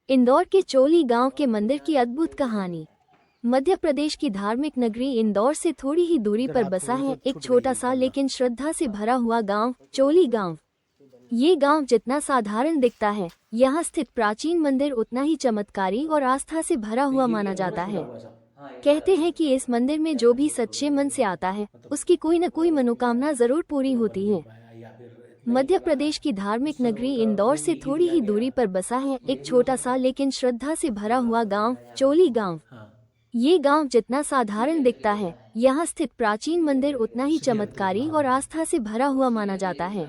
इंदौर के चोली गांव के मंदिर की अद्भुत कहानी। मध्य प्रदेश की धार्मिक नगरी इंदौर से थोड़ी ही दूरी पर बसा है एक छोटा सा लेकिन श्रद्धा से भरा हुआ गांव, चोली गांव। ये गांव जितना साधारण दिखता है, यहाँ स्थित प्राचीन मंदिर उतना ही चमत्कारी और आस्था से भरा हुआ माना जाता है। कहते हैं कि इस मंदिर में जो भी सच्चे मन से आता है, उसकी कोई न कोई मनोकामना जरूर पूरी होती है। मध्य प्रदेश की धार्मिक नगरी इंदौर से थोड़ी ही दूरी पर बसा है एक छोटा सा लेकिन श्रद्धा से भरा हुआ गांव, चोली गांव। ये गांव जितना साधारण दिखता है, यहाँ स्थित प्राचीन मंदिर उतना ही चमत्कारी और आस्था से भरा हुआ माना जाता है।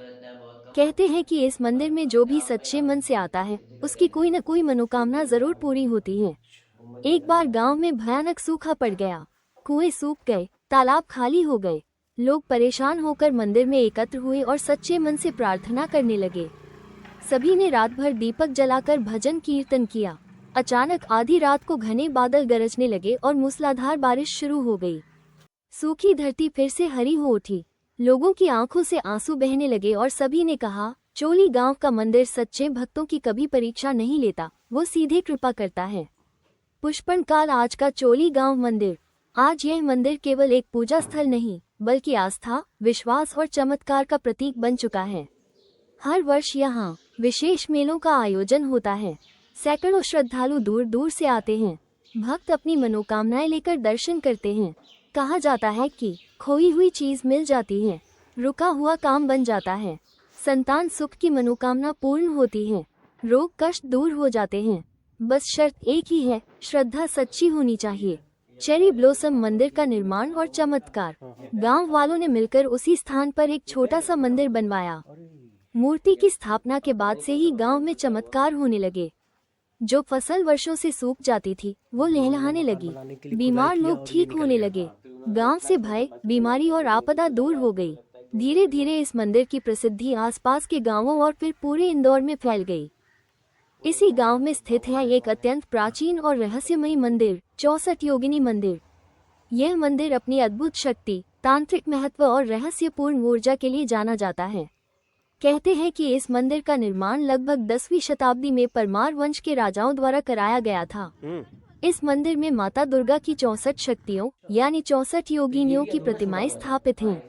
कहते हैं कि इस मंदिर में जो भी सच्चे मन से आता है, उसकी कोई न कोई मनोकामना जरूर पूरी होती है। एक बार गांव में भयानक सूखा पड़ गया, कुएं सूख गए, तालाब खाली हो गए। लोग परेशान होकर मंदिर में एकत्र हुए और सच्चे मन से प्रार्थना करने लगे। सभी ने रात भर दीपक जलाकर भजन कीर्तन किया। अचानक आधी रात को घने बादल गरजने लगे और मूसलाधार बारिश शुरू हो गई। सूखी धरती फिर से हरी हो उठी। लोगों की आंखों से आंसू बहने लगे और सभी ने कहा, चोली गांव का मंदिर सच्चे भक्तों की कभी परीक्षा नहीं लेता, वो सीधे कृपा करता है। पुष्पन काल आज का चोली गांव मंदिर। आज यह मंदिर केवल एक पूजा स्थल नहीं, बल्कि आस्था, विश्वास और चमत्कार का प्रतीक बन चुका है। हर वर्ष यहाँ विशेष मेलों का आयोजन होता है। सैकड़ों श्रद्धालु दूर दूर से आते हैं। भक्त अपनी मनोकामनाएं लेकर दर्शन करते हैं। कहा जाता है कि खोई हुई चीज मिल जाती है, रुका हुआ काम बन जाता है, संतान सुख की मनोकामना पूर्ण होती है, रोग कष्ट दूर हो जाते हैं। बस शर्त एक ही है, श्रद्धा सच्ची होनी चाहिए। चेरी ब्लॉसम मंदिर का निर्माण और चमत्कार। गांव वालों ने मिलकर उसी स्थान पर एक छोटा सा मंदिर बनवाया। मूर्ति की स्थापना के बाद से ही गांव में चमत्कार होने लगे। जो फसल वर्षों से सूख जाती थी, वो लहलहाने लगी। बीमार लोग ठीक होने लगे। गांव से भय, बीमारी और आपदा दूर हो गई। धीरे धीरे इस मंदिर की प्रसिद्धि आसपास के गांवों और फिर पूरे इंदौर में फैल गई। इसी गांव में स्थित है एक अत्यंत प्राचीन और रहस्यमयी मंदिर, 64 योगिनी मंदिर। यह मंदिर अपनी अद्भुत शक्ति, तांत्रिक महत्व और रहस्यपूर्ण ऊर्जा के लिए जाना जाता है। कहते हैं कि इस मंदिर का निर्माण लगभग 10वीं शताब्दी में परमार वंश के राजाओं द्वारा कराया गया था। इस मंदिर में माता दुर्गा की 64 शक्तियों यानी 64 योगिनियों की प्रतिमाएं स्थापित हैं।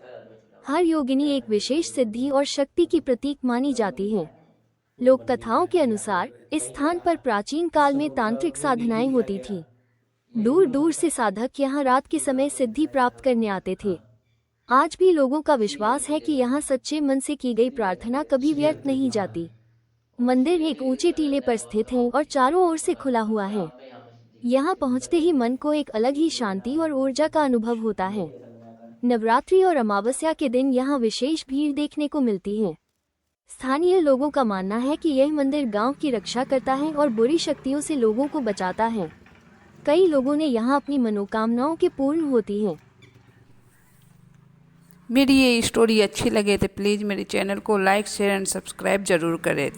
हर योगिनी एक विशेष सिद्धि और शक्ति की प्रतीक मानी जाती है। लोक कथाओं के अनुसार इस स्थान पर प्राचीन काल में तांत्रिक साधनाएं होती थीं। दूर दूर से साधक यहाँ रात के समय सिद्धि प्राप्त करने आते थे। आज भी लोगों का विश्वास है कि यहाँ सच्चे मन से की गई प्रार्थना कभी व्यर्थ नहीं जाती। मंदिर एक ऊंचे टीले पर स्थित है और चारों ओर से खुला हुआ है। यहाँ पहुँचते ही मन को एक अलग ही शांति और ऊर्जा का अनुभव होता है। नवरात्रि और अमावस्या के दिन यहाँ विशेष भीड़ देखने को मिलती है। स्थानीय लोगों का मानना है कि यह मंदिर गांव की रक्षा करता है और बुरी शक्तियों से लोगों को बचाता है। कई लोगों ने यहाँ अपनी मनोकामनाओं के पूर्ण होती है। मेरी ये स्टोरी अच्छी लगे तो प्लीज़ मेरे चैनल को लाइक, शेयर एंड सब्सक्राइब जरूर करें।